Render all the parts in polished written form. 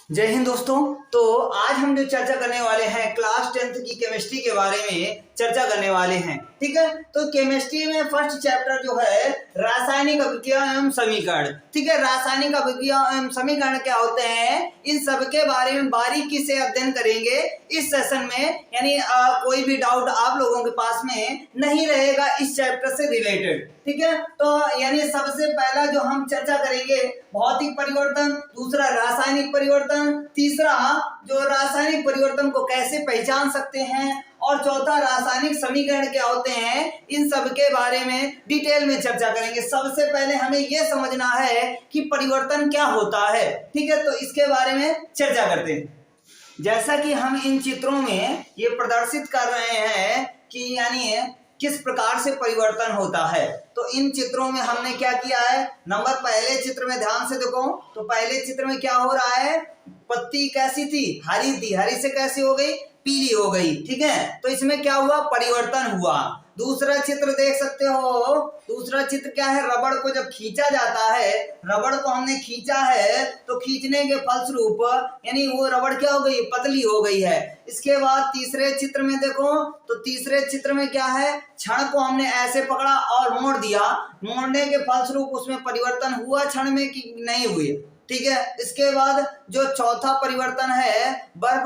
जय हिंद दोस्तों। तो आज हम जो चर्चा करने वाले हैं क्लास 10th की केमिस्ट्री के बारे में चर्चा करने वाले हैं। ठीक है, तो केमिस्ट्री में फर्स्ट चैप्टर जो है रासायनिक अभिक्रिया एवं समीकरण। ठीक है, रासायनिक अभिक्रिया एवं समीकरण क्या होते हैं, इन सब के बारे में बारीकी से अध्ययन करेंगे इस सेशन में। यानी कोई भी डाउट आप लोगों के पास में नहीं रहेगा इस चैप्टर से रिलेटेड। ठीक है, तो यानी सबसे पहला जो हम चर्चा करेंगे भौतिक परिवर्तन, दूसरा रासायनिक परिवर्तन, तीसरा जो रासायनिक परिवर्तन को कैसे पहचान सकते हैं, और चौथा रासायनिक समीकरण क्या होते हैं। इन सब के बारे में डिटेल में चर्चा करेंगे। सबसे पहले हमें यह समझना है कि परिवर्तन क्या होता है। ठीक है, तो इसके बारे में चर्चा करते हैं। जैसा कि हम इन चित्रों में ये प्रदर्शित कर रहे हैं कि यानी किस प्रकार से परिवर्तन होता है, तो इन चित्रों में हमने क्या किया है। नंबर पहले चित्र में ध्यान से देखो, तो पहले चित्र में क्या हो रहा है, पत्ती कैसी थी, हरी थी, हरी से कैसी हो गई, पीली हो गई। ठीक है, तो इसमें क्या हुआ, परिवर्तन हुआ। दूसरा चित्र देख सकते हो, दूसरा चित्र क्या है, रबड़ को जब खींचा जाता है, रबड़ को हमने खींचा है तो खींचने के फलस्वरूप यानी वो रबड़ क्या हो गई, पतली हो गई है। इसके बाद तीसरे चित्र में देखो, तो तीसरे चित्र में क्या है, क्षण को हमने ऐसे पकड़ा और मोड़ दिया, मोड़ने के फलस्वरूप उसमें परिवर्तन हुआ क्षण में कि नहीं हुए। ठीक है, इसके बाद जो चौथा परिवर्तन है, बर्फ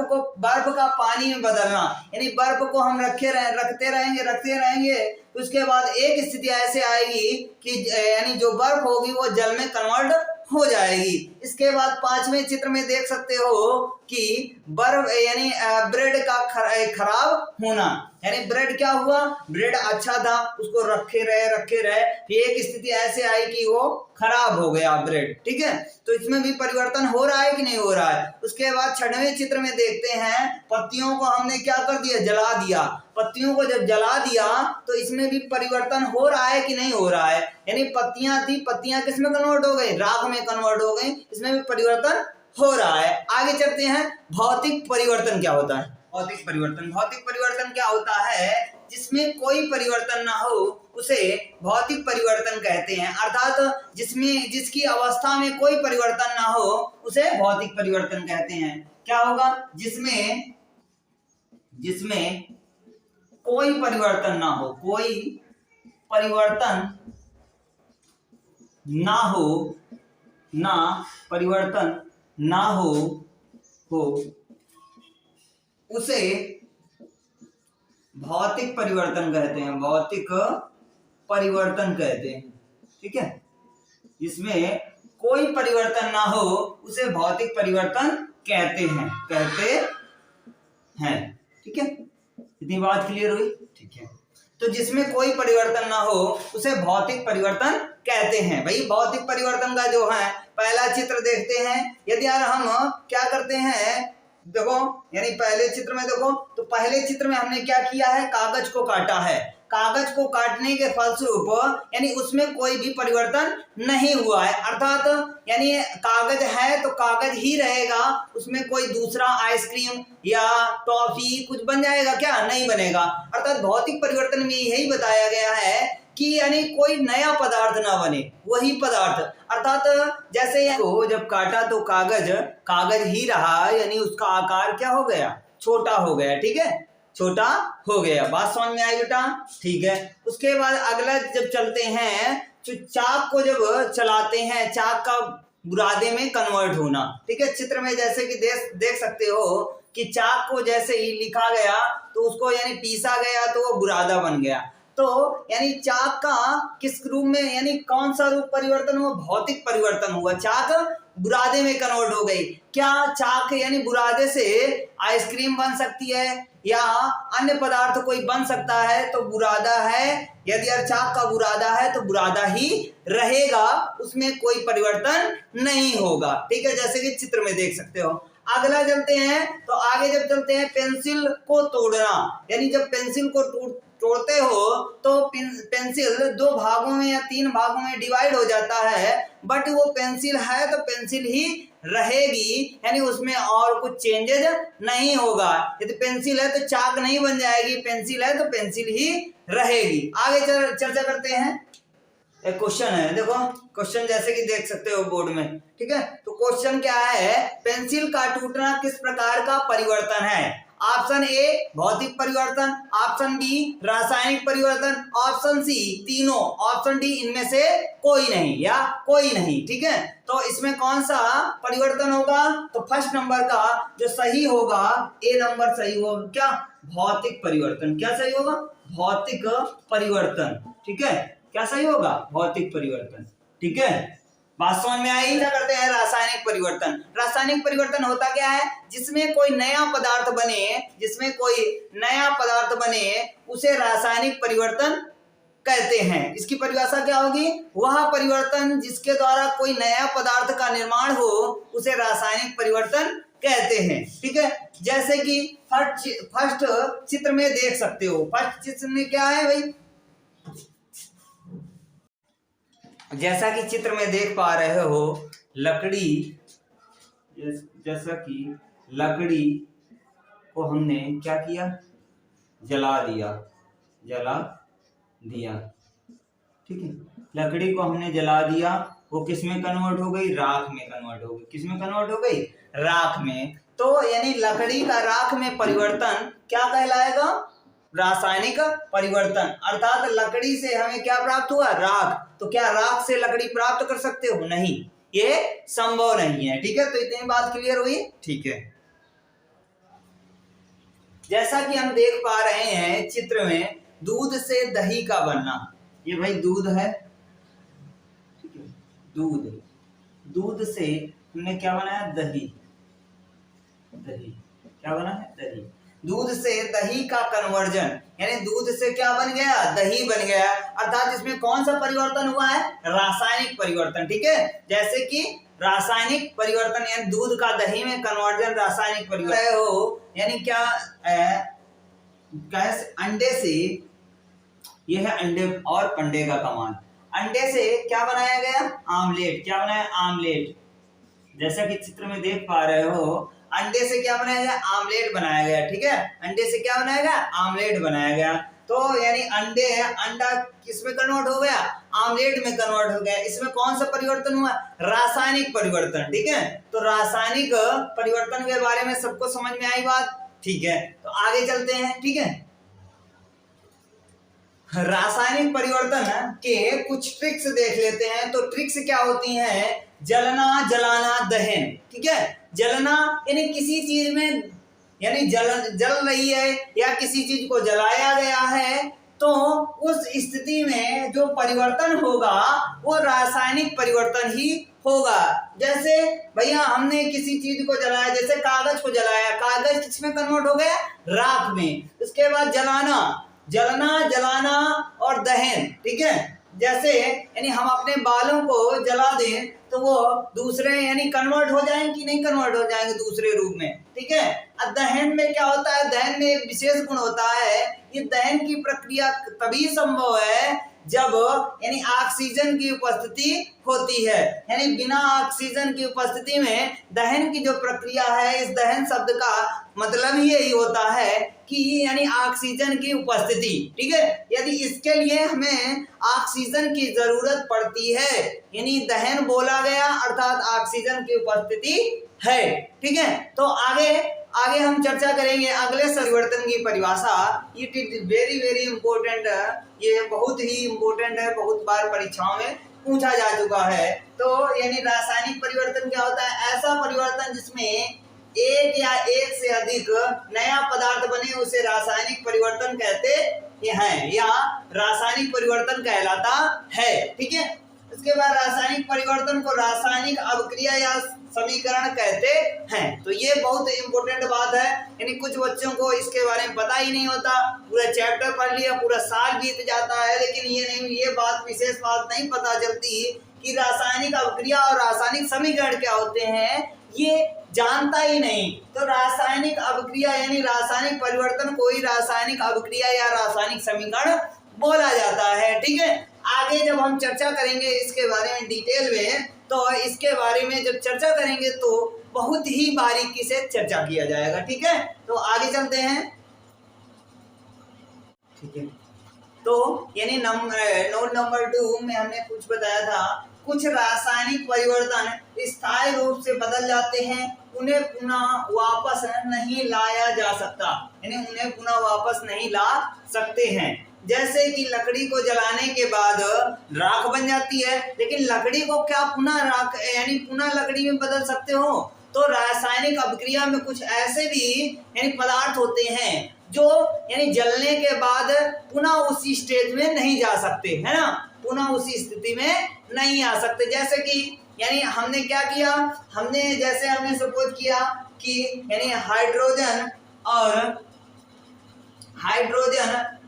का पानी में बदलना, यानी बर्फ को हम रखते रहेंगे तो उसके बाद एक स्थिति ऐसे आएगी कि यानी जो बर्फ होगी वो जल में कन्वर्ट हो जाएगी। इसके बाद पांचवें चित्र में देख सकते हो कि बर्फ यानी ब्रेड का खराब होना, यानी ब्रेड क्या हुआ, ब्रेड अच्छा था, उसको रखे रहे फिर एक स्थिति ऐसे आई कि वो खराब हो गया ब्रेड। ठीक है, तो इसमें भी परिवर्तन हो रहा है कि नहीं हो रहा है। उसके बाद छठवें चित्र में देखते हैं, पत्तियों को हमने क्या कर दिया, जला दिया। पत्तियों को जब जला दिया तो इसमें भी परिवर्तन हो रहा है कि नहीं हो रहा है, यानी पत्तियां थी, पत्तियां किस में कन्वर्ट हो गई, राख में कन्वर्ट हो गई, इसमें भी परिवर्तन हो रहा है। आगे चलते हैं, भौतिक परिवर्तन क्या होता है। भौतिक परिवर्तन क्या होता है, जिसमें कोई परिवर्तन ना हो उसे भौतिक परिवर्तन कहते हैं। अर्थात जिसकी अवस्था में कोई परिवर्तन ना हो उसे भौतिक परिवर्तन कहते हैं। क्या होगा, जिसमें कोई परिवर्तन ना हो, उसे भौतिक परिवर्तन कहते हैं। ठीक है, जिसमें कोई परिवर्तन ना हो उसे भौतिक परिवर्तन कहते हैं। ठीक है, इतनी बात क्लियर हुई। ठीक है, तो जिसमें कोई परिवर्तन ना हो उसे भौतिक परिवर्तन कहते हैं। भाई भौतिक परिवर्तन का जो है पहला चित्र देखते हैं। यदि यार हम क्या करते हैं, देखो यानी पहले चित्र में देखो, तो पहले चित्र में हमने क्या किया है, कागज को काटा है। कागज को काटने के फलस्वरूप यानी उसमें कोई भी परिवर्तन नहीं हुआ है। अर्थात यानी कागज है तो कागज ही रहेगा, उसमें कोई दूसरा आइसक्रीम या टॉफी कुछ बन जाएगा क्या, नहीं बनेगा। अर्थात भौतिक परिवर्तन में यही बताया गया है कि यानी कोई नया पदार्थ ना बने, वही पदार्थ। अर्थात जैसे को जब काटा तो कागज ही रहा, यानी उसका आकार क्या हो गया, छोटा हो गया। ठीक है, छोटा हो गया। बात समझ में आई बेटा। ठीक है, उसके बाद अगला जब चलते हैं, तो चाक को जब चलाते हैं, चाक का बुरादे में कन्वर्ट होना। ठीक है, चित्र में जैसे कि देख सकते हो कि चाक को जैसे ही लिखा गया तो उसको यानी पीसा गया तो वो बुरादा बन गया। तो यानी चाक का किस रूप में, यानी कौन सा रूप परिवर्तन हुआ, भौतिक परिवर्तन हुआ। चाक बुरादे में कन्वर्ट हो गई। क्या चाक यानी बुरादे से आइसक्रीम बन सकती है या अन्य पदार्थ कोई बन सकता है, तो बुरादा है। यदि यार चाक का बुरादा है तो बुरादा ही रहेगा, उसमें कोई परिवर्तन नहीं होगा। ठीक है, जैसे कि चित्र में देख सकते हो। अगला चलते हैं, तो आगे जब चलते हैं, पेंसिल को तोड़ना, यानी जब पेंसिल को तोड़ते हो तो पेंसिल 2 भागों में या 3 भागों में डिवाइड हो जाता है, बट वो पेंसिल है तो पेंसिल ही रहेगी, यानी उसमें और कुछ चेंजेज नहीं होगा। यदि पेंसिल है तो चाक नहीं बन जाएगी, पेंसिल है तो पेंसिल ही रहेगी। आगे चर्चा करते हैं। एक क्वेश्चन है, देखो क्वेश्चन जैसे कि देख सकते हो बोर्ड में, ठीक है। तो क्वेश्चन क्या है, पेंसिल का टूटना किस प्रकार का परिवर्तन है? ऑप्शन ए भौतिक परिवर्तन, ऑप्शन बी रासायनिक परिवर्तन, ऑप्शन सी तीनों, ऑप्शन डी इनमें से कोई नहीं या कोई नहीं, ठीक है। तो इसमें कौन सा परिवर्तन होगा? तो फर्स्ट नंबर का जो सही होगा, ए नंबर सही होगा, क्या? भौतिक परिवर्तन। क्या सही होगा? भौतिक परिवर्तन, ठीक है। क्या सही होगा? भौतिक परिवर्तन, ठीक है। बात समझ में आई? क्या करते हैं रासायनिक परिवर्तन? रासायनिक परिवर्तन होता क्या है? जिसमें कोई नया पदार्थ बने, जिसमें कोई नया पदार्थ बने उसे रासायनिक परिवर्तन कहते हैं। इसकी परिभाषा क्या होगी? वह परिवर्तन जिसके द्वारा कोई नया पदार्थ का निर्माण हो उसे रासायनिक परिवर्तन कहते हैं, ठीक है। जैसे कि फर्स्ट चित्र में देख सकते हो, फर्स्ट चित्र में क्या है भाई? जैसा कि चित्र में देख पा रहे हो, लकड़ी, जैसा कि लकड़ी को हमने क्या किया? जला दिया, जला दिया, ठीक है। लकड़ी को हमने जला दिया, वो किस में कन्वर्ट हो गई? राख में कन्वर्ट हो गई। किस में कन्वर्ट हो गई? राख में। तो यानी लकड़ी का राख में परिवर्तन क्या कहलाएगा? रासायनिक परिवर्तन। अर्थात लकड़ी से हमें क्या प्राप्त हुआ? राख। तो क्या राख से लकड़ी प्राप्त कर सकते हो? नहीं, ये संभव नहीं है, ठीक है। तो इतनी बात क्लियर हुई, ठीक है। जैसा कि हम देख पा रहे हैं चित्र में, दूध से दही का बनना। ये भाई दूध है, ठीक है। दूध, दूध से हमने क्या बनाया? दही। दही क्या बना है? दही। दूध से दही का कन्वर्जन, यानी दूध से क्या बन गया? दही बन गया। अर्थात इसमें कौन सा परिवर्तन हुआ है? रासायनिक परिवर्तन, ठीक है। जैसे कि रासायनिक परिवर्तन यानी दूध का दही में कन्वर्जन रासायनिक परिवर्तन हो, यानी क्या? अंडे से, यह है अंडे और पंडे का कमाल। अंडे से क्या बनाया गया? आमलेट। क्या बनाया? आमलेट। जैसा कि चित्र में देख पा रहे हो, अंडे से क्या बनाया गया? आमलेट बनाया गया, ठीक है। अंडे से क्या बनाया गया? आमलेट बनाया गया। तो यानी अंडे है, अंडा किस में कन्वर्ट हो गया? आमलेट में कन्वर्ट हो गया। इसमें कौन सा परिवर्तन हुआ? रासायनिक परिवर्तन, ठीक है। तो रासायनिक परिवर्तन के बारे में सबको समझ में आई बात, ठीक है। तो आगे चलते हैं, ठीक है। रासायनिक परिवर्तन के कुछ ट्रिक्स देख लेते हैं। तो ट्रिक्स क्या होती हैं? जलना, जलाना, दहन, ठीक है। जलना यानी किसी चीज में, यानी जल रही है या किसी चीज को जलाया गया है, तो उस स्थिति में जो परिवर्तन होगा वो रासायनिक परिवर्तन ही होगा। जैसे भैया हमने किसी चीज को जलाया, जैसे कागज को जलाया, कागज किसमें कन्वर्ट हो गया? राख में। उसके बाद जलाना, जलना, जलाना और दहन, ठीक है। जैसे यानी हम अपने बालों को जला दें तो वो दूसरे यानी कन्वर्ट हो जाएंगे कि नहीं कन्वर्ट हो जाएंगे दूसरे रूप में, ठीक है। अब दहन में क्या होता है? दहन में एक विशेष गुण होता है। ये दहन की प्रक्रिया तभी संभव है जब यानी ऑक्सीजन की उपस्थिति होती है। यानी बिना ऑक्सीजन की उपस्थिति में दहन की जो प्रक्रिया है, इस दहन शब्द का मतलब ही यही होता है कि यानी ऑक्सीजन की उपस्थिति, ठीक है। यदि इसके लिए हमें ऑक्सीजन की जरूरत पड़ती है, यानी दहन बोला गया अर्थात ऑक्सीजन की उपस्थिति है, ठीक है। तो आगे हम चर्चा करेंगे अगले परिवर्तन की परिभाषा। It is very very important, ये बहुत ही इंपॉर्टेंट है, बहुत बार परीक्षाओं में पूछा जा चुका है। तो यानी रासायनिक परिवर्तन क्या होता है? ऐसा परिवर्तन जिसमें एक या एक से अधिक नया पदार्थ बने उसे रासायनिक परिवर्तन कहते हैं या रासायनिक परिवर्तन कहलाता है, ठीक है। उसके बाद रासायनिक परिवर्तन को रासायनिक अभिक्रिया या समीकरण कहते हैं। तो ये बहुत इंपॉर्टेंट बात है, यानी कुछ बच्चों को इसके बारे में पता ही नहीं होता, पूरा चैप्टर पढ़ लिया, पूरा साल बीत जाता है, लेकिन ये बात विशेष बात नहीं पता चलती कि रासायनिक अभिक्रिया और रासायनिक समीकरण क्या होते हैं, ये जानता ही नहीं। तो रासायनिक अभिक्रिया यानी रासायनिक परिवर्तन को ही रासायनिक अभिक्रिया या रासायनिक समीकरण बोला जाता है, ठीक है। आगे जब हम चर्चा करेंगे इसके बारे में डिटेल में, तो इसके बारे में जब चर्चा करेंगे तो बहुत ही बारीकी से चर्चा किया जाएगा, ठीक है। तो आगे चलते हैं, ठीक है। तो यानी नोट नंबर 2 में हमने कुछ बताया था, कुछ रासायनिक परिवर्तन स्थायी रूप से बदल जाते हैं, उन्हें पुनः वापस नहीं लाया जा सकता, यानी उन्हें पुनः वापस नहीं ला सकते हैं। जैसे कि लकड़ी को जलाने के बाद राख बन जाती है, लेकिन लकड़ी को क्या पुनः राख यानी पुनः लकड़ी में बदल सकते हो? तो रासायनिक अभिक्रिया में कुछ ऐसे भी यानी पदार्थ होते हैं जो यानी जलने के बाद पुनः उसी स्टेज में नहीं जा सकते, है ना, पुनः उसी स्थिति में नहीं आ सकते। जैसे कि यानी हमने क्या किया, हमने सपोज किया कि यानी हाइड्रोजन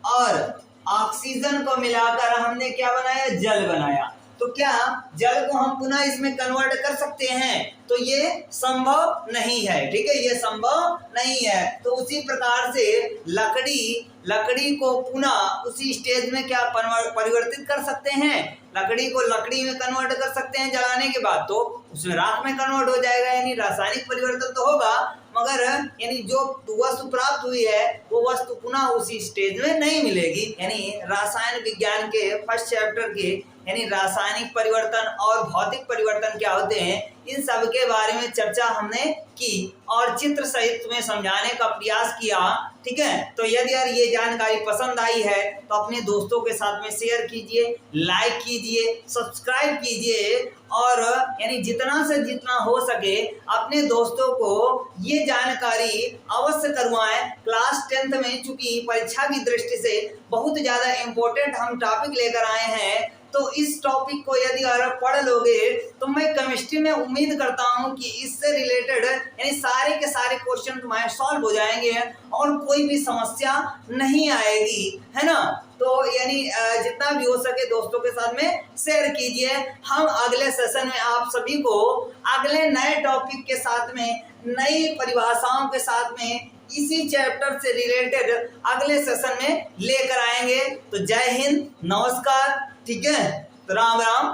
और ऑक्सीजन को मिलाकर हमने क्या बनाया, जल बनाया। तो क्या जल को हम पुनः इसमें कन्वर्ट कर सकते हैं? तो ये संभव नहीं है, ठीक है, ये संभव नहीं है। तो उसी प्रकार से लकड़ी को पुनः उसी स्टेज में क्या परिवर्तित कर सकते हैं, लकड़ी को लकड़ी में कन्वर्ट कर सकते हैं जलाने के बाद, तो उसमें राख में कन्वर्ट हो जाएगा, यानी रासायनिक परिवर्तन तो होगा, मगर यानी जो वस्तु प्राप्त हुई है वो वस्तु पुनः उसी स्टेज में नहीं मिलेगी। यानी रसायन विज्ञान के फर्स्ट चैप्टर के यानी रासायनिक परिवर्तन और भौतिक परिवर्तन क्या होते हैं, इन सब के बारे में चर्चा हमने की और चित्र सहित तुम्हें समझाने का प्रयास किया, ठीक है। तो यदि यार ये जानकारी पसंद आई है तो अपने दोस्तों के साथ में शेयर कीजिए, लाइक कीजिए, सब्सक्राइब कीजिए और यानी जितना से जितना हो सके अपने दोस्तों को ये जानकारी अवश्य करवाएं। क्लास 10th में चूंकि परीक्षा की दृष्टि से बहुत ज़्यादा इम्पोर्टेंट हम टॉपिक लेकर आए हैं, तो इस टॉपिक को यदि अगर पढ़ लोगे तो मैं केमिस्ट्री में उम्मीद करता हूं कि इससे रिलेटेड यानी सारे के सारे क्वेश्चन तुम्हारे सॉल्व हो जाएंगे और कोई भी समस्या नहीं आएगी, है ना। तो यानी जितना भी हो सके दोस्तों के साथ में शेयर कीजिए। हम अगले सेशन में आप सभी को अगले नए टॉपिक के साथ में, नई परिभाषाओं के साथ में, इसी चैप्टर से रिलेटेड अगले सेशन में लेकर आएंगे। तो जय हिंद, नमस्कार, ठीक है, तो राम राम।